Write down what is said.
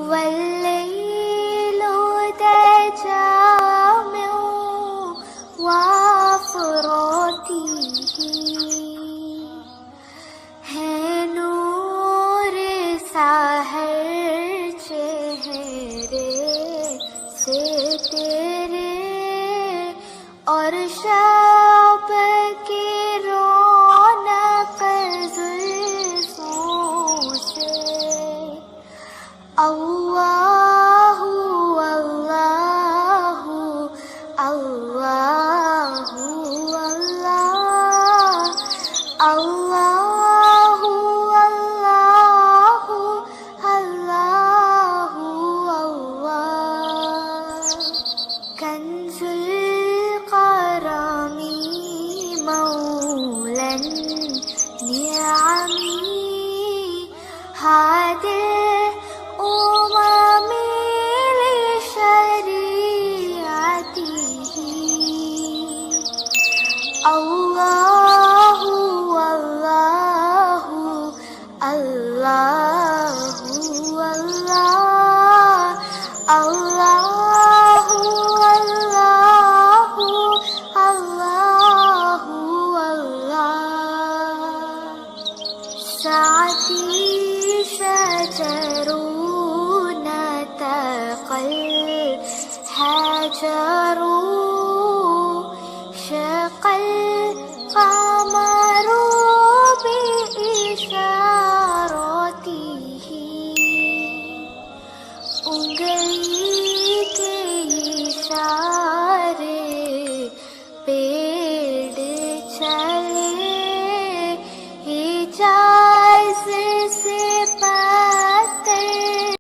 والليل تجامع وافراته है नूर साहर चेहरे से तेरे और शब की रौनक जुल्फों से अल्लाहु अल्लाहु अल्लाहु अल्लाह अल्लाहु अल्लाहु अल्लाहु अल्लाह कंजुल करमी मौलन निअमी हादिल उममी लिशरीअतिही अल्लाहु अल्लाहु अल्लाहु अल्लाह अल्लाह